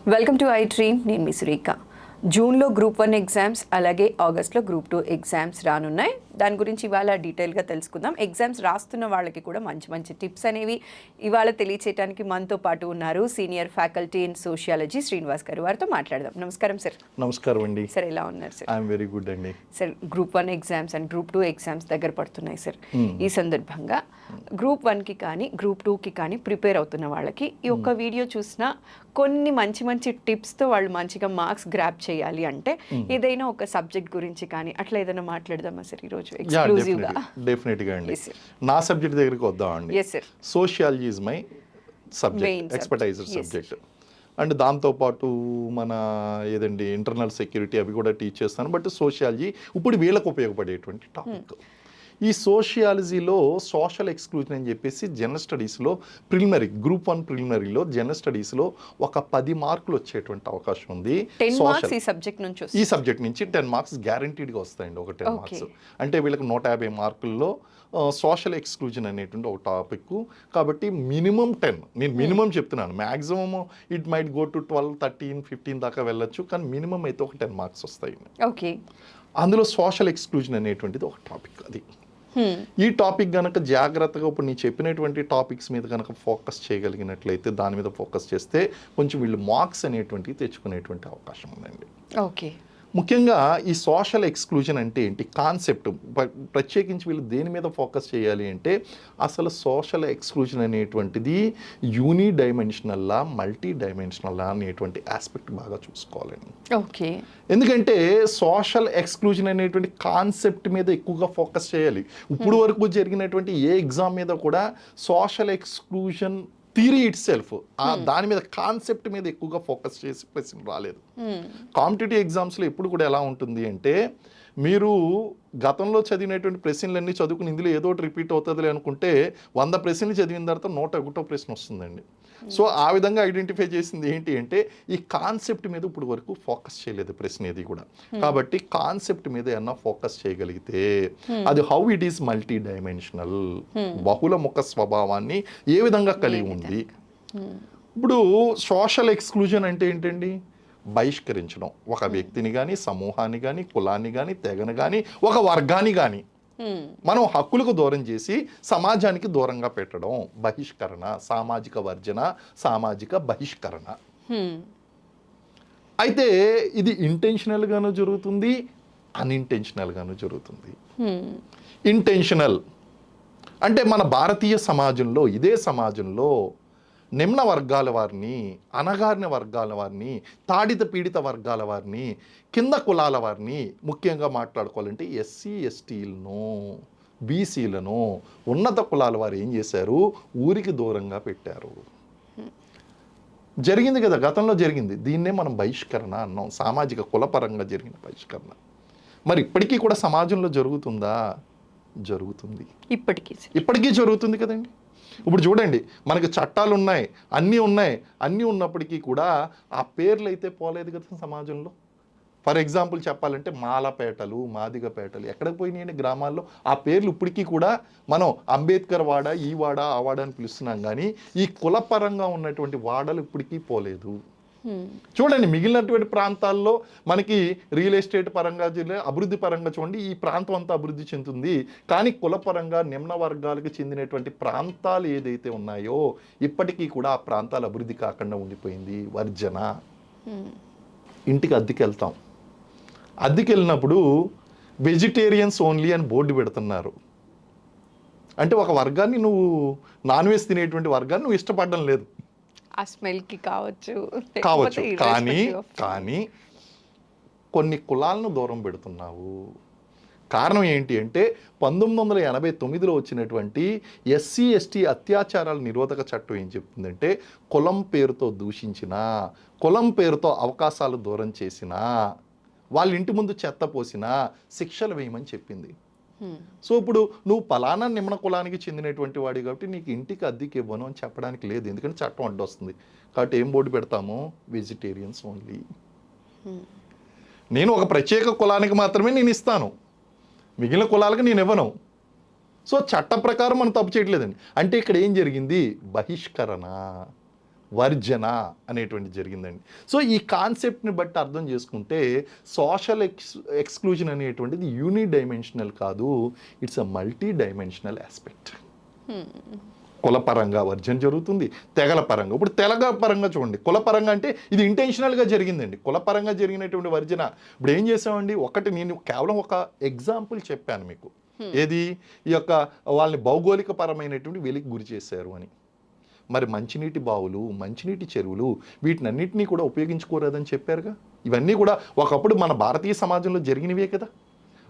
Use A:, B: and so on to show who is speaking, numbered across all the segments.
A: Welcome to I dream. నేను మీ సురేఖ. జూన్లో group 1 exams, అలాగే ఆగస్ట్లో గ్రూప్ 2 ఎగ్జామ్స్ రానున్నాయి. దాని గురించి ఇవాళ డీటెయిల్గా తెలుసుకుందాం. ఎగ్జామ్స్ రాస్తున్న వాళ్ళకి కూడా మంచి మంచి టిప్స్ అనేవి ఇవాళ తెలియచేయడానికి మనతో పాటు ఉన్నారు senior faculty in sociology Srinivas గారు. వారితో మాట్లాడదాం. నమస్కారం సార్.
B: నమస్కారం అండి.
A: సార్, ఎలా ఉన్నారు సార్?
B: ఐఎమ్ వెరీ గుడ్ అండి.
A: Sir, group 1 exams and group 2 exams దగ్గర పడుతున్నాయి సార్. ఈ సందర్భంగా గ్రూప్ 1కి కానీ గ్రూప్ 2కి కానీ ప్రిపేర్ అవుతున్న వాళ్ళకి ఈ ఒక్క వీడియో చూసినా కొన్ని మంచి మంచి టిప్స్తో వాళ్ళు మంచిగా మార్క్స్ గ్రాప్ చేయాలి అంటే ఏదైనా ఒక సబ్జెక్ట్ గురించి కానీ అట్లా ఏదైనా మాట్లాడదామా సార్ ఈరోజు ఎక్స్క్లూజివ్గా?
B: డెఫినెట్గా అండి. నా సబ్జెక్ట్ దగ్గరికి వద్దామండి.
A: Yes sir.
B: Sociology is my subject, expertiser subject. And దాంతోపాటు మన ఏదండి ఇంటర్నల్ సెక్యూరిటీ అవి కూడా టీచ్ చేస్తాను. బట్ సోషియాలజీ ఇప్పుడు వీళ్ళకు ఉపయోగపడేటువంటి టాపిక్. ఈ సోషియాలజీలో సోషల్ ఎక్స్క్లూజన్ అని చెప్పేసి జనరల్ స్టడీస్లో ప్రిలిమినరీ గ్రూప్ 1 ప్రిలిమినరీలో జనరల్ స్టడీస్లో ఒక 10 మార్కులు వచ్చేటువంటి అవకాశం ఉంది. ఈ సబ్జెక్ట్ నుంచి 10 మార్క్స్ గ్యారంటీడ్గా వస్తాయండి. ఒక 10 మార్క్స్ అంటే వీళ్ళకి 150 మార్కుల్లో సోషల్ ఎక్స్క్లూజన్ అనేటువంటి ఒక టాపిక్. కాబట్టి మినిమం 10, నేను మినిమం చెప్తున్నాను. Maximum it might go to 12, 13, 15 దాకా వెళ్ళొచ్చు. కానీ మినిమం అయితే ఒక 10 మార్క్స్ వస్తాయి.
A: ఓకే.
B: అందులో సోషల్ ఎక్స్క్లూజన్ అనేటువంటిది ఒక టాపిక్. అది ఈ టాపిక్ కనుక జాగ్రత్తగా ఇప్పుడు నేను చెప్పినటువంటి టాపిక్స్ మీద కనుక ఫోకస్ చేయగలిగినట్లయితే, దాని మీద ఫోకస్ చేస్తే కొంచెం వీళ్ళు మార్క్స్ అనేటువంటివి తెచ్చుకునేటువంటి అవకాశం ఉందండి.
A: ఓకే.
B: ముఖ్యంగా ఈ సోషల్ ఎక్స్క్లూజన్ అంటే ఏంటి కాన్సెప్ట్, ప్రత్యేకించి వీళ్ళు దేని మీద ఫోకస్ చేయాలి అంటే అసలు సోషల్ ఎక్స్క్లూజన్ అనేటువంటిది యూని డైమెన్షనల్లా మల్టీ డైమెన్షనల్లా అనేటువంటి ఆస్పెక్ట్ బాగా చూసుకోవాలండి.
A: ఓకే.
B: ఎందుకంటే సోషల్ ఎక్స్క్లూజన్ అనేటువంటి కాన్సెప్ట్ మీద ఎక్కువగా ఫోకస్ చేయాలి. ఇప్పుడు వరకు జరిగినటువంటి ఏ ఎగ్జామ్ మీద కూడా social exclusion theory it self దాని మీద కాన్సెప్ట్ మీద ఎక్కువగా ఫోకస్ చేసి ప్రశ్న రాలేదు. కాంపిటేటివ్ ఎగ్జామ్స్లో ఎప్పుడు కూడా ఎలా ఉంటుంది అంటే, మీరు గతంలో చదివినటువంటి ప్రశ్నలన్నీ చదువుకుని ఇందులో ఏదో ఒకటి రిపీట్ అవుతుంది అనుకుంటే 100 ప్రశ్నలు చదివిన తర్వాత 101వ ప్రశ్న వస్తుందండి. సో ఆ విధంగా ఐడెంటిఫై చేసింది ఏంటి అంటే ఈ కాన్సెప్ట్ మీద ఇప్పుడు వరకు ఫోకస్ చేయలేదు ప్రశ్న ఏది కూడా. కాబట్టి కాన్సెప్ట్ మీద ఏమన్నా ఫోకస్ చేయగలిగితే అది how it is multi dimensional, బహుళ ముఖ స్వభావాన్ని ఏ విధంగా కలిగి ఉంది. ఇప్పుడు సోషల్ ఎక్స్క్లూజన్ అంటే ఏంటండి? బహిష్కరించడం. ఒక వ్యక్తిని కానీ, సమూహాన్ని కానీ, కులాన్ని కానీ, తెగను కానీ, ఒక వర్గాన్ని కానీ మనం హక్కులకు దూరం చేసి సమాజానికి దూరంగా పెట్టడం బహిష్కరణ, సామాజిక వర్జన, సామాజిక బహిష్కరణ. అయితే ఇది ఇంటెన్షనల్గాను జరుగుతుంది, అన్ఇంటెన్షనల్గాను జరుగుతుంది. ఇంటెన్షనల్ అంటే మన భారతీయ సమాజంలో, ఇదే సమాజంలో నిమ్న వర్గాల వారిని, అణగారిన వర్గాల వారిని, తాడిత పీడిత వర్గాల వారిని, కింద కులాల వారిని ముఖ్యంగా మాట్లాడుకోవాలంటే ఎస్సీ ఎస్టీలను, బీసీలను, ఉన్నత కులాల వారు ఏం చేశారు? ఊరికి దూరంగా పెట్టారు. జరిగింది కదా, గతంలో జరిగింది. దీన్నే మనం బహిష్కరణ అన్నాం, సామాజిక కులపరంగా జరిగిన బహిష్కరణ. మరి ఇప్పటికీ కూడా సమాజంలో జరుగుతుందా? జరుగుతుంది. ఇప్పటికీ జరుగుతుంది కదండి. ఇప్పుడు చూడండి, మనకి చట్టాలు ఉన్నాయి, అన్నీ ఉన్నాయి, అన్నీ ఉన్నప్పటికీ కూడా ఆ పేర్లు అయితే పోలేదు కదా సమాజంలో. ఫర్ ఎగ్జాంపుల్ చెప్పాలంటే మాలపేటలు, మాదిగపేటలు ఎక్కడికి పోయినాయండి గ్రామాల్లో? ఆ పేర్లు ఇప్పటికీ కూడా మనం అంబేద్కర్ వాడ, ఈ వాడ, ఆ వాడ అని పిలుస్తున్నాం. కానీ ఈ కులపరంగా ఉన్నటువంటి వాడలు ఇప్పటికీ పోలేదు. చూడండి, మిగిలినటువంటి ప్రాంతాల్లో మనకి రియల్ ఎస్టేట్ పరంగా, అభివృద్ధి పరంగా చూడండి, ఈ ప్రాంతం అంతా అభివృద్ధి చెందుతుంది. కానీ కులపరంగా నిమ్న వర్గాలకు చెందినటువంటి ప్రాంతాలు ఏదైతే ఉన్నాయో ఇప్పటికీ కూడా ఆ ప్రాంతాలు అభివృద్ధి కాకుండా ఉండిపోయింది. వర్జన. ఇంటికి అద్దెకెళ్తాం, అద్దెకెళ్ళినప్పుడు వెజిటేరియన్స్ ఓన్లీ అని బోర్డు పెడుతున్నారు. అంటే ఒక వర్గాన్ని, నువ్వు నాన్ వెజ్ తినేటువంటి వర్గాన్ని నువ్వు ఇష్టపడడం లేదు.
A: ఆ స్మెల్కి కావచ్చు.
B: కానీ కొన్ని కులాలను దూరం పెడుతున్నావు. కారణం ఏంటి అంటే 1989లో వచ్చినటువంటి ఎస్సీ ఎస్టీ అత్యాచారాల నిరోధక చట్టం ఏం చెప్తుందంటే, కులం పేరుతో దూషించినా, కులం పేరుతో అవకాశాలు దూరం చేసినా, వాళ్ళ ఇంటి ముందు చెత్త పోసినా శిక్షలు వేయమని చెప్పింది. సో ఇప్పుడు నువ్వు పలానా నిమ్న కులానికి చెందినటువంటి వాడి కాబట్టి నీకు ఇంటికి అద్దెకి ఇవ్వను అని చెప్పడానికి లేదు, ఎందుకంటే చట్టం అడ్డొస్తుంది. కాబట్టి ఏం బోర్డు పెడతాము? Vegetarians only. నేను ఒక ప్రత్యేక కులానికి మాత్రమే నేను ఇస్తాను, మిగిలిన కులాలకు నేను ఇవ్వను. సో చట్ట ప్రకారం మనం తప్పు చేయట్లేదండి. అంటే ఇక్కడ ఏం జరిగింది? బహిష్కరణ. వర్జన అనేటువంటి జరిగిందండి. సో ఈ కాన్సెప్ట్ని బట్టి అర్థం చేసుకుంటే సోషల్ ఎక్స్క్లూజన్ అనేటువంటిది యూనిడైమెన్షనల్ కాదు, it's a multidimensional aspect. కులపరంగా వర్జన జరుగుతుంది, తెగల పరంగా. ఇప్పుడు తెగల పరంగా చూడండి, కులపరంగా అంటే ఇది ఇంటెన్షనల్గా జరిగిందండి. కులపరంగా జరిగినటువంటి వర్జన ఇప్పుడు ఏం చేసామండి, ఒకటి నేను కేవలం ఒక ఎగ్జాంపుల్ చెప్పాను మీకు, ఏది ఈ యొక్క వాళ్ళని భౌగోళిక పరమైనటువంటి వెలికి గురి చేశారు అని. మరి మంచినీటి బావులు, మంచినీటి చెరువులు వీటినన్నింటినీ కూడా ఉపయోగించుకోరాదని చెప్పారుగా. ఇవన్నీ కూడా ఒకప్పుడు మన భారతీయ సమాజంలో జరిగినవే కదా.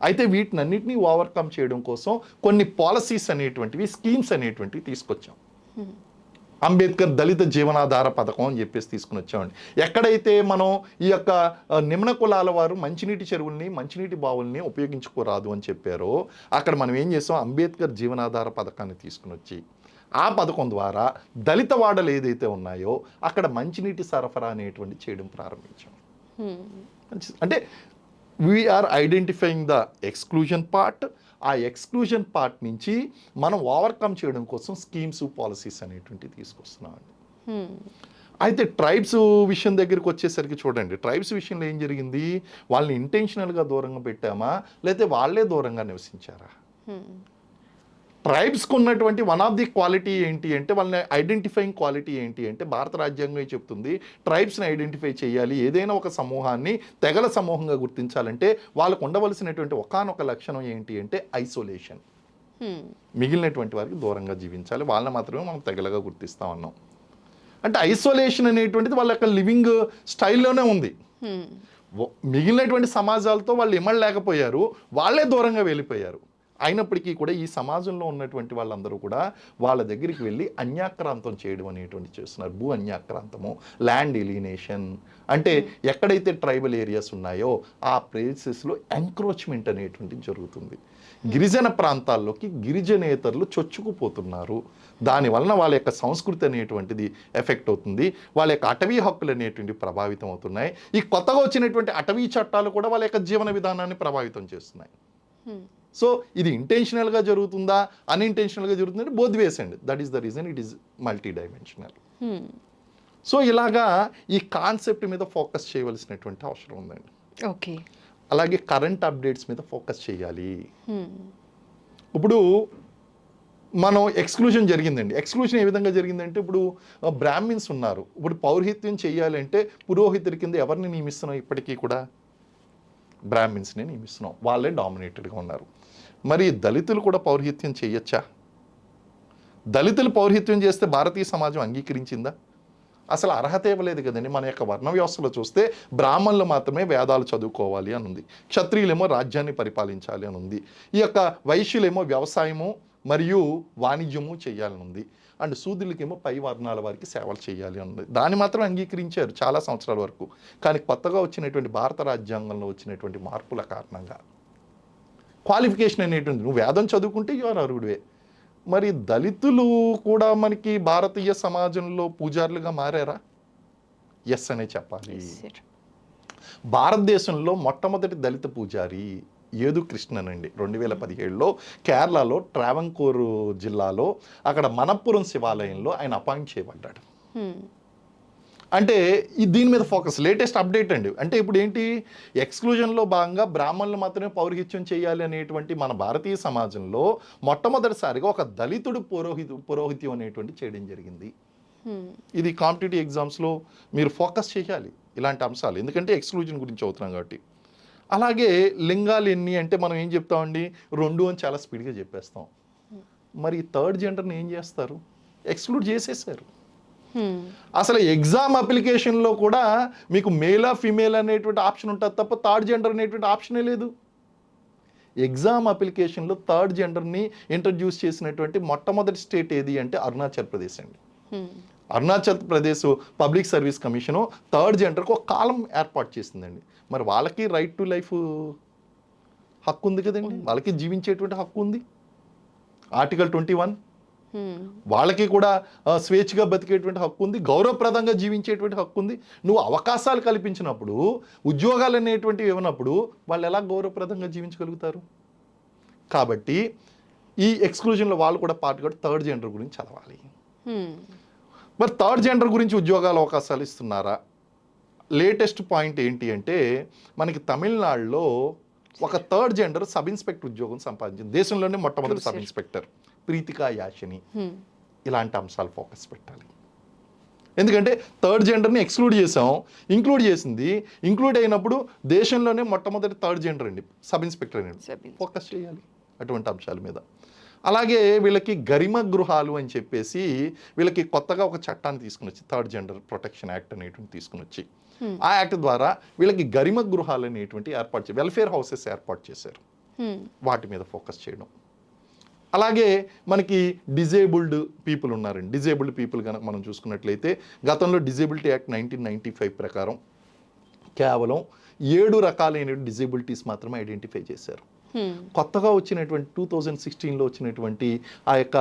B: అయితే వీటినన్నింటినీ ఓవర్కమ్ చేయడం కోసం కొన్ని పాలసీస్ అనేటువంటివి, స్కీమ్స్ అనేటువంటివి తీసుకొచ్చాం. అంబేద్కర్ దళిత జీవనాధార పథకం అని చెప్పేసి తీసుకుని వచ్చామండి. ఎక్కడైతే మనం ఈ యొక్క నిమ్న కులాల వారు మంచినీటి చెరువుల్ని, మంచినీటి బావుల్ని ఉపయోగించుకోరాదు అని చెప్పారో అక్కడ మనం ఏం చేసాం, అంబేద్కర్ జీవనాధార పథకాన్ని తీసుకుని వచ్చి ఆ పథకం ద్వారా దళిత వాడలు ఏదైతే ఉన్నాయో అక్కడ మంచినీటి సరఫరా అనేటువంటి చేయడం ప్రారంభించాం. అంటే we are identifying the exclusion part. ఆ ఎక్స్క్లూజన్ పార్ట్ నుంచి మనం ఓవర్కమ్ చేయడం కోసం స్కీమ్స్, పాలసీస్ అనేటువంటివి తీసుకొస్తున్నామండి. అయితే ట్రైబ్స్ విషయం దగ్గరికి వచ్చేసరికి చూడండి, ట్రైబ్స్ విషయంలో ఏం జరిగింది, వాళ్ళని ఇంటెన్షనల్గా దూరంగా పెట్టామా లేకపోతే వాళ్ళే దూరంగా నివసించారా? ట్రైబ్స్కి ఉన్నటువంటి వన్ ఆఫ్ ది క్వాలిటీ ఏంటి అంటే, వాళ్ళని ఐడెంటిఫైయింగ్ క్వాలిటీ ఏంటి అంటే, భారత రాజ్యాంగం చెప్తుంది ట్రైబ్స్ని ఐడెంటిఫై చేయాలి. ఏదైనా ఒక సమూహాన్ని తెగల సమూహంగా గుర్తించాలంటే వాళ్ళకు ఉండవలసినటువంటి ఒకానొక లక్షణం ఏంటి అంటే ఐసోలేషన్. మిగిలినటువంటి వారికి దూరంగా జీవించాలి, వాళ్ళని మాత్రమే మనం తెగలగా గుర్తిస్తామన్నాం. అంటే ఐసోలేషన్ అనేటువంటిది వాళ్ళ యొక్క లివింగ్ స్టైల్లోనే ఉంది. మిగిలినటువంటి సమాజాలతో వాళ్ళు ఇమ్మడలేకపోయారు, వాళ్ళే దూరంగా వెళ్ళిపోయారు. అయినప్పటికీ కూడా ఈ సమాజంలో ఉన్నటువంటి వాళ్ళందరూ కూడా వాళ్ళ దగ్గరికి వెళ్ళి అన్యాక్రాంతం చేయడం అనేటువంటి చేస్తున్నారు. భూ అన్యాక్రాంతము, ల్యాండ్ ఎలినేషన్. అంటే ఎక్కడైతే ట్రైబల్ ఏరియాస్ ఉన్నాయో ఆ ప్లేసెస్లో ఎంక్రోచ్మెంట్ అనేటువంటిది జరుగుతుంది. గిరిజన ప్రాంతాల్లోకి గిరిజనేతరులు చొచ్చుకుపోతున్నారు. దానివలన వాళ్ళ యొక్క సంస్కృతి అనేటువంటిది ఎఫెక్ట్ అవుతుంది, వాళ్ళ యొక్క అటవీ హక్కులు అనేటువంటివి ప్రభావితం అవుతున్నాయి. ఈ కొత్తగా వచ్చినటువంటి అటవీ చట్టాలు కూడా వాళ్ళ యొక్క జీవన విధానాన్ని ప్రభావితం చేస్తున్నాయి. సో ఇది ఇంటెన్షనల్గా జరుగుతుందా, అన్ఇంటెన్షనల్గా జరుగుతుందంటే బోత్ వేస్ అండి. That is the reason it is multi dimensional. So ఇలాగా ఈ కాన్సెప్ట్ మీద ఫోకస్ చేయవలసినటువంటి అవసరం ఉందండి.
A: ఓకే.
B: అలాగే కరెంట్ అప్డేట్స్ మీద ఫోకస్ చేయాలి. ఇప్పుడు మనం ఎక్స్క్లూజన్ జరిగిందండి. ఎక్స్క్లూజన్ ఏ విధంగా జరిగిందంటే, ఇప్పుడు బ్రాహ్మిన్స్ ఉన్నారు, ఇప్పుడు పౌరోహిత్యం చేయాలంటే పురోహితుడి కింద ఎవరిని నియమిస్తున్నాం, ఇప్పటికీ కూడా బ్రాహ్మిన్స్ని నియమిస్తున్నాం, వాళ్ళే డామినేటెడ్గా ఉన్నారు. మరి దళితులు కూడా పౌరోహిత్యం చేయొచ్చా? దళితులు పౌరోహిత్యం చేస్తే భారతీయ సమాజం అంగీకరించిందా? అసలు అర్హత ఇవ్వలేదు కదండి. మన యొక్క వర్ణ వ్యవస్థలో చూస్తే బ్రాహ్మణులు మాత్రమే వేదాలు చదువుకోవాలి అని ఉంది, క్షత్రియులేమో రాజ్యాన్ని పరిపాలించాలి అని ఉంది, ఈ యొక్క వైశ్యులేమో వ్యవసాయము మరియు వాణిజ్యము చేయాలని ఉంది, అండ్ శూద్రులకేమో పై వర్ణాల వారికి సేవలు చేయాలి అని ఉంది. దాన్ని మాత్రం అంగీకరించారు చాలా సంవత్సరాల వరకు. కానీ కొత్తగా వచ్చినటువంటి భారత రాజ్యాంగంలో వచ్చినటువంటి మార్పుల కారణంగా క్వాలిఫికేషన్ అనేటువంటి, నువ్వు వేదం చదువుకుంటే యువర్ అర్హుడివే. మరి దళితులు కూడా మనకి భారతీయ సమాజంలో పూజారులుగా మారారా? ఎస్ అనే చెప్పాలి. భారతదేశంలో మొట్టమొదటి దళిత పూజారి ఏదు కృష్ణన్ అండి. 2017లో కేరళలో ట్రావెంకోర్ జిల్లాలో అక్కడ మనప్పురం శివాలయంలో ఆయన అపాయింట్ చేయబడ్డాడు. అంటే దీని మీద ఫోకస్, లేటెస్ట్ అప్డేట్ అండి. అంటే ఇప్పుడు ఏంటి, ఎక్స్క్లూజన్లో భాగంగా బ్రాహ్మణులు మాత్రమే పౌరోహిత్యం చేయాలి అనేటువంటి మన భారతీయ సమాజంలో మొట్టమొదటిసారిగా ఒక దళితుడు పురోహిత్యం అనేటువంటి చేయడం జరిగింది. ఇది కాంపిటేటివ్ ఎగ్జామ్స్లో మీరు ఫోకస్ చేయాలి ఇలాంటి అంశాలు, ఎందుకంటే ఎక్స్క్లూజన్ గురించి అవుతున్నాం కాబట్టి. అలాగే లింగాలు ఎన్ని అంటే మనం ఏం చెప్తామండి, 2 అని చాలా స్పీడ్గా చెప్పేస్తాం. మరి థర్డ్ జెండర్ని ఏం చేస్తారు? ఎక్స్క్లూడ్ చేసేసారు. అసలు ఎగ్జామ్ అప్లికేషన్లో కూడా మీకు మేలా ఫీమేల్ అనేటువంటి ఆప్షన్ ఉంటుంది తప్ప థర్డ్ జెండర్ అనేటువంటి ఆప్షనే లేదు. ఎగ్జామ్ అప్లికేషన్లో థర్డ్ జెండర్ని ఇంట్రడ్యూస్ చేసినటువంటి మొట్టమొదటి స్టేట్ ఏది అంటే అరుణాచల్ ప్రదేశ్ అండి. Arunachal Pradesh public service commission third జెండర్కి ఒక కాలం ఏర్పాటు చేసిందండి. మరి వాళ్ళకి రైట్ టు లైఫ్ హక్కు ఉంది కదండి, వాళ్ళకి జీవించేటువంటి హక్కు ఉంది, ఆర్టికల్ 21. వాళ్ళకి కూడా స్వేచ్ఛగా బతికేటువంటి హక్కు ఉంది, గౌరవప్రదంగా జీవించేటువంటి హక్కు ఉంది. నువ్వు అవకాశాలు కల్పించినప్పుడు, ఉద్యోగాలు అనేటువంటివి ఇవ్వనప్పుడు వాళ్ళు ఎలా గౌరవప్రదంగా జీవించగలుగుతారు? కాబట్టి ఈ ఎక్స్క్లూజన్లో వాళ్ళు కూడా పార్ట్ కూడా థర్డ్ జెండర్ గురించి చదవాలి. మరి థర్డ్ జెండర్ గురించి ఉద్యోగాల అవకాశాలు ఇస్తున్నారా? లేటెస్ట్ పాయింట్ ఏంటి అంటే మనకి తమిళనాడులో ఒక థర్డ్ జెండర్ సబ్ ఇన్స్పెక్టర్ ఉద్యోగం సంపాదించింది. దేశంలోనే మొట్టమొదటి సబ్ ఇన్స్పెక్టర్ ప్రీతికా యాషిని. ఇలాంటి అంశాలు ఫోకస్ పెట్టాలి. ఎందుకంటే థర్డ్ జెండర్ని ఎక్స్క్లూడ్ చేసాం, ఇంక్లూడ్ అయినప్పుడు దేశంలోనే మొట్టమొదటి థర్డ్ జెండర్ అండి సబ్ ఇన్స్పెక్టర్ అండి. ఫోకస్ చేయాలి అటువంటి అంశాల మీద. అలాగే వీళ్ళకి గరిమ గృహాలు అని చెప్పేసి వీళ్ళకి కొత్తగా ఒక చట్టాన్ని తీసుకుని వచ్చి థర్డ్ జెండర్ ప్రొటెక్షన్ యాక్ట్ అనేటువంటి తీసుకుని వచ్చి ఆ యాక్ట్ ద్వారా వీళ్ళకి గరిమ గృహాలు అనేటువంటి ఏర్పాటు చేసి వెల్ఫేర్ హౌసెస్ ఏర్పాటు చేశారు. వాటి మీద ఫోకస్ చేయడం. అలాగే మనకి డిజేబుల్డ్ పీపుల్ ఉన్నారండి. డిజేబుల్డ్ పీపుల్ కనుక మనం చూసుకున్నట్లయితే గతంలో డిజేబిలిటీ యాక్ట్ 1995 ప్రకారం కేవలం 7 రకాలైన డిజేబిలిటీస్ మాత్రమే ఐడెంటిఫై చేశారు. కొత్తగా వచ్చినటువంటి 2016లో వచ్చినటువంటి ఆ యొక్క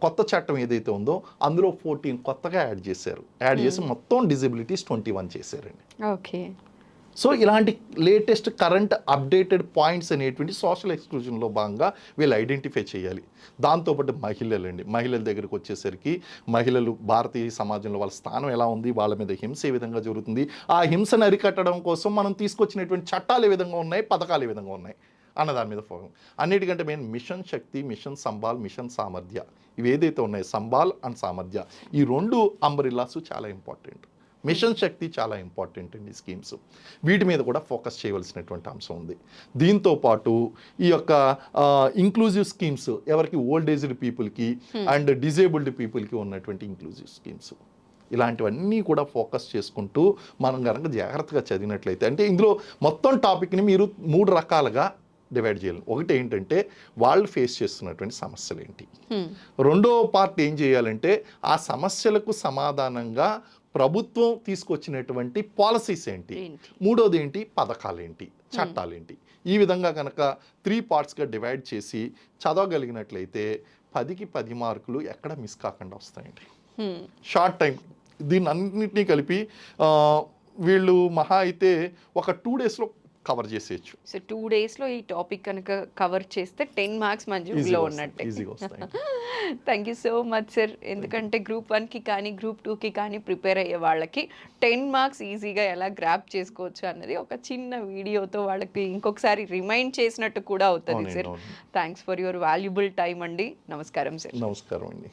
B: కొత్త చట్టం ఏదైతే ఉందో అందులో 14 కొత్తగా యాడ్ చేసి మొత్తం డిజబిలిటీస్ 21 చేశారండి.
A: ఓకే.
B: సో ఇలాంటి లేటెస్ట్ కరెంట్ అప్డేటెడ్ పాయింట్స్ అనేటువంటి సోషల్ ఎక్స్క్లూజన్లో భాగంగా వీళ్ళు ఐడెంటిఫై చేయాలి. దాంతోపాటు మహిళల దగ్గరకు వచ్చేసరికి మహిళలు భారతీయ సమాజంలో వాళ్ళ స్థానం ఎలా ఉంది, వాళ్ళ మీద హింస ఏ విధంగా జరుగుతుంది, ఆ హింసను అరికట్టడం కోసం మనం తీసుకొచ్చినటువంటి చట్టాలు ఏ విధంగా ఉన్నాయి, పథకాలు ఏ విధంగా ఉన్నాయి అన్న దాని మీద ఫోకస్. అన్నిటికంటే మెయిన్ మిషన్ శక్తి, మిషన్ సంబాల్, మిషన్ సామర్థ్య ఇవి ఏదైతే ఉన్నాయో సంబాల్ అండ్ సామర్థ్య ఈ 2 అంబ్రిల్లాస్ చాలా ఇంపార్టెంట్. మిషన్ శక్తి చాలా ఇంపార్టెంట్ అండి స్కీమ్స్. వీటి మీద కూడా ఫోకస్ చేయవలసినటువంటి అంశం ఉంది. దీంతోపాటు ఈ యొక్క ఇంక్లూజివ్ స్కీమ్స్ ఎవరికి ఓల్డ్ ఏజ్డ్ పీపుల్కి అండ్ డిజేబుల్డ్ పీపుల్కి ఉన్నటువంటి ఇంక్లూజివ్ స్కీమ్స్ ఇలాంటివన్నీ కూడా ఫోకస్ చేసుకుంటూ మనం కనుక జాగ్రత్తగా చదివినట్లయితే అంటే ఇందులో మొత్తం టాపిక్ని మీరు 3 రకాలుగా డివైడ్ చేయాలి. ఒకటి ఏంటంటే వాళ్ళు ఫేస్ చేస్తున్నటువంటి సమస్యలు ఏంటి, రెండో పార్ట్ ఏం చేయాలంటే ఆ సమస్యలకు సమాధానంగా ప్రభుత్వం తీసుకొచ్చినటువంటి పాలసీస్ ఏంటి, మూడోది ఏంటి పథకాలు ఏంటి, చట్టాలు ఏంటి. ఈ విధంగా కనుక 3 పార్ట్స్గా డివైడ్ చేసి చదవగలిగినట్లయితే 10కి 10 మార్కులు ఎక్కడ మిస్ కాకుండా వస్తాయండి. షార్ట్ టైం దీన్ని అన్నింటినీ కలిపి వీళ్ళు మహా అయితే ఒక 2 డేస్లో కవర్ చేసేయచ్చు.
A: సో 2 డేస్లో ఈ టాపిక్ కనుక కవర్ చేస్తే 10 మార్క్స్ మంచిగా ఉన్నట్టే. Thank you so much sir. ఎందుకంటే గ్రూప్ 1కి కానీ గ్రూప్ 2కి కానీ ప్రిపేర్ అయ్యే వాళ్ళకి 10 మార్క్స్ ఈజీగా ఎలా గ్రాప్ చేసుకోవచ్చు అన్నది ఒక చిన్న వీడియోతో వాళ్ళకి ఇంకొకసారి రిమైండ్ చేసినట్టు కూడా అవుతుంది sir. Thanks for your valuable time అండి. నమస్కారం సార్.
B: నమస్కారం అండి.